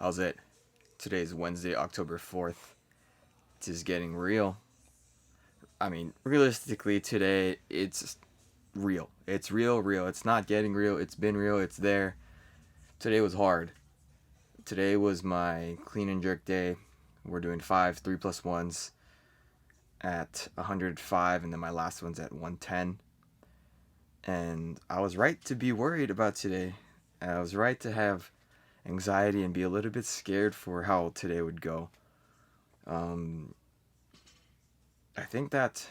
How's it? Today's Wednesday, October 4th. It is getting real. I mean, realistically, today it's real. It's real. It's not getting real. It's been real. It's there. Today was hard. Today was my clean and jerk day. We're doing 3+1s at 105, and then my last one's at 110. And I was right to be worried about today. I was right to have anxiety and be a little bit scared for how today would go. Um, I think that,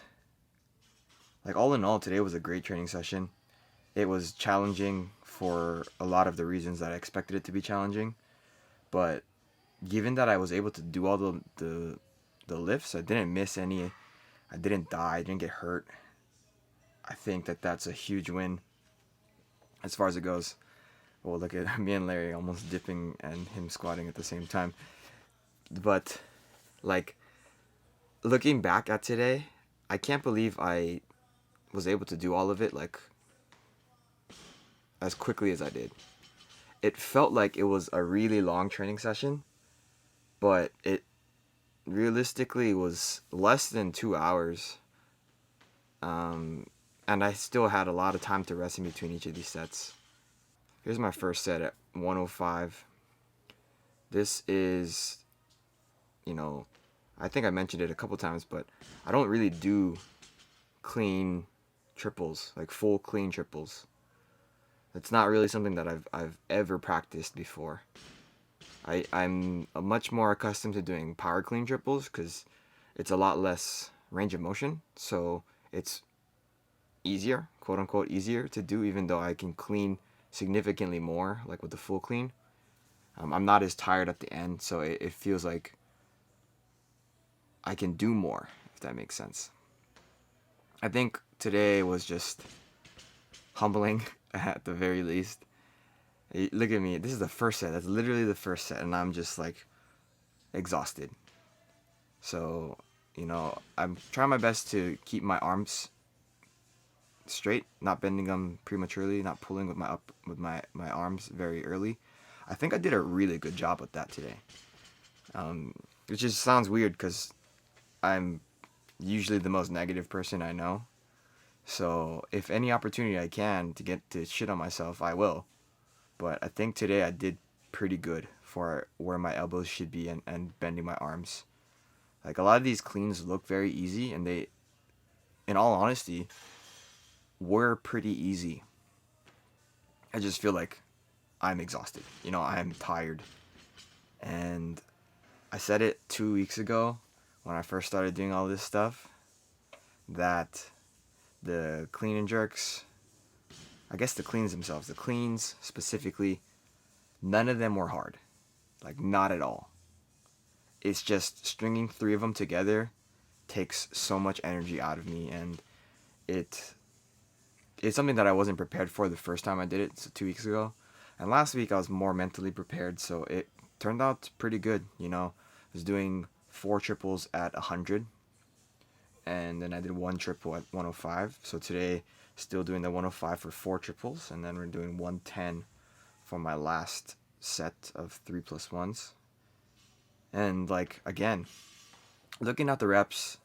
like, all in all, today was a great training session. It was challenging for a lot of the reasons that I expected it to be challenging, but given that I was able to do all the lifts, I didn't miss any. I didn't die. I didn't get hurt. I think that that's a huge win as far as it goes. Well, look at me and Larry almost dipping and him squatting at the same time. But, like, looking back at today, I can't believe I was able to do all of it, like, as quickly as I did. It felt like it was a really long training session, but it realistically was less than 2 hours. And I still had a lot of time to rest in between each of these sets. Here's my first set at 105. This is, I think I mentioned it a couple times, but I don't really do clean triples, like full clean triples. It's not really something that I've ever practiced before. I'm much more accustomed to doing power clean triples because it's a lot less range of motion, so it's easier, quote unquote easier to do, even though I can clean significantly more, like with the full clean. I'm not as tired at the end, so it feels like I can do more, if that makes sense. I think today was just humbling at the very least. Look at me. This is the first set. That's literally the first set, and I'm just like exhausted. So, I'm trying my best to keep my arms straight, not bending them prematurely, not pulling with my arms very early. I think I did a really good job with that today. It just sounds weird because I'm usually the most negative person I know. So if any opportunity I can to get to shit on myself, I will. But I think today I did pretty good for where my elbows should be and bending my arms. Like, a lot of these cleans look very easy, and they, in all honesty, were pretty easy. I just feel like I'm exhausted. I'm tired. And I said it 2 weeks ago when I first started doing all this stuff, that the clean and jerks, I guess the cleans themselves, the cleans specifically, none of them were hard. Like, not at all. It's just stringing 3 of them together takes so much energy out of me, and it's something that I wasn't prepared for the first time I did it, so 2 weeks ago. And last week I was more mentally prepared, so it turned out pretty good. I was doing 4 triples at 100, and then I did 1 triple at 105. So today, still doing the 105 for 4 triples, and then we're doing 110 for my last set of 3+1s. And, like, again, looking at the reps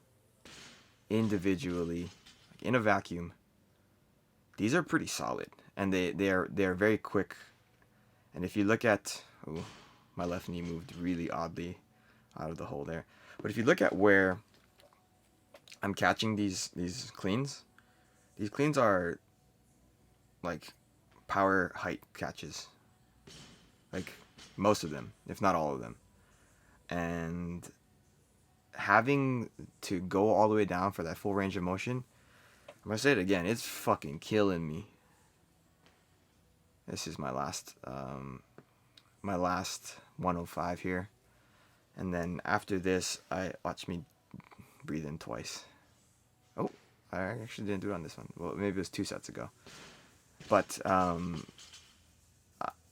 individually, like in a vacuum, these are pretty solid, and they're very quick. And if you look at, my left knee moved really oddly out of the hole there. But if you look at where I'm catching these cleans are like power height catches, like most of them, if not all of them. And having to go all the way down for that full range of motion, I'm gonna say it again, it's fucking killing me. This is my last 105 here, and then after this, watch me breathe in twice. Oh, I actually didn't do it on this one. Well, maybe it was 2 sets ago. But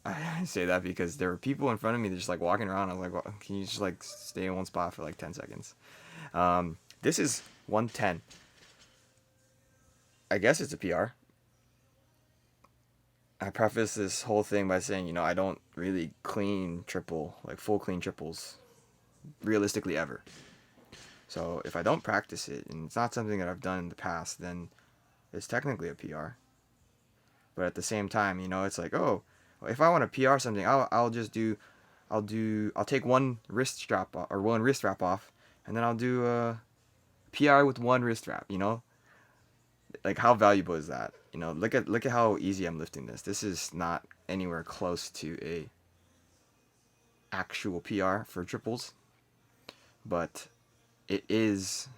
I say that because there were people in front of me that just like walking around. I was like, well, can you just like stay in one spot for like 10 seconds? This is 110. I guess it's a PR. I preface this whole thing by saying, I don't really clean triple, like full clean triples, realistically ever. So if I don't practice it, and it's not something that I've done in the past, then it's technically a PR. But at the same time, it's like, oh, if I want to PR something, I'll take one wrist strap or one wrist wrap off, and then I'll do a PR with one wrist wrap. Like how valuable is that? Look at how easy I'm lifting this. This is not anywhere close to a actual PR for triples, but it is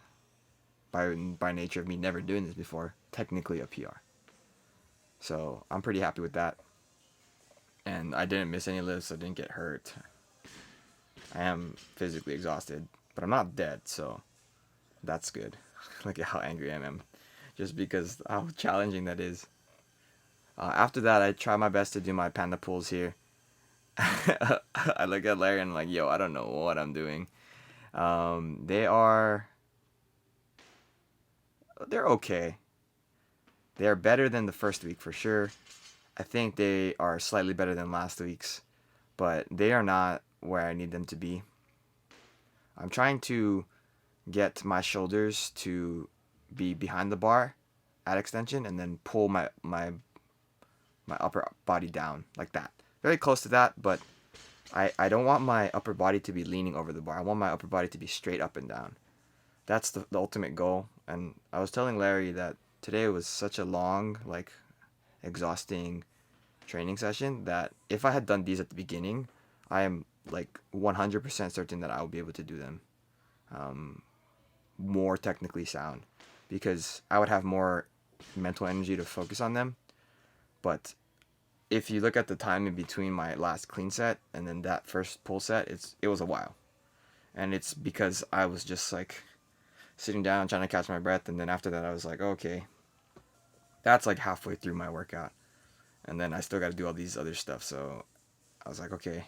by nature of me never doing this before, technically a PR. So I'm pretty happy with that. And I didn't miss any lifts. I didn't get hurt. I am physically exhausted, but I'm not dead, so that's good. Look at how angry I am, just because how challenging that is. After that, I try my best to do my panda pulls here. I look at Larry and I'm like, yo, I don't know what I'm doing. They're okay. They are better than the first week for sure. I think they are slightly better than last week's, but they are not where I need them to be. I'm trying to get my shoulders to be behind the bar at extension and then pull my upper body down like that. Very close to that, but I don't want my upper body to be leaning over the bar. I want my upper body to be straight up and down. That's the ultimate goal. And I was telling Larry that today was such a long, like, exhausting training session that if I had done these at the beginning, I am like 100% certain that I will be able to do them more technically sound, because I would have more mental energy to focus on them. But if you look at the time in between my last clean set and then that first pull set, it was a while. And it's because I was just like sitting down trying to catch my breath, and then after that I was like, okay, that's like halfway through my workout, and then I still got to do all these other stuff. So I was like, okay,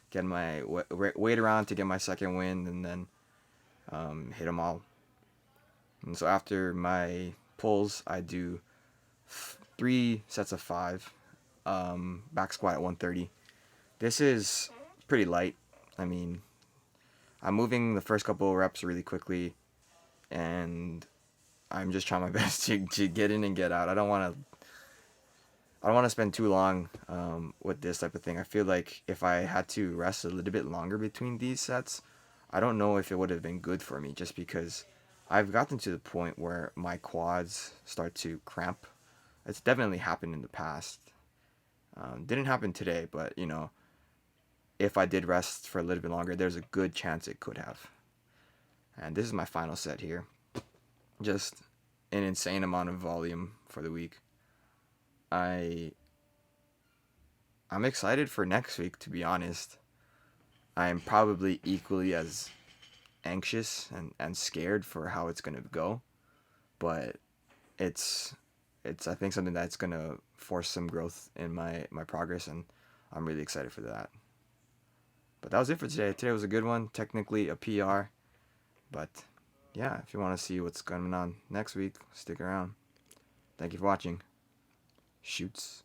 get my weight around to get my second wind, and then hit them all. And so after my pulls, I do 3 sets of 5, back squat at 130. This is pretty light. I mean, I'm moving the first couple of reps really quickly, and I'm just trying my best to get in and get out. I don't want to spend too long with this type of thing. I feel like if I had to rest a little bit longer between these sets, I don't know if it would have been good for me, just because I've gotten to the point where my quads start to cramp. It's definitely happened in the past. Didn't happen today, but if I did rest for a little bit longer, there's a good chance it could have. And this is my final set here. Just an insane amount of volume for the week. I'm excited for next week, to be honest. I am probably equally as anxious and scared for how it's going to go. But it's I think something that's going to force some growth in my progress, and I'm really excited for that. But that was it for today. Today was a good one. Technically a PR. But yeah, if you want to see what's going on next week, stick around. Thank you for watching. Shoots.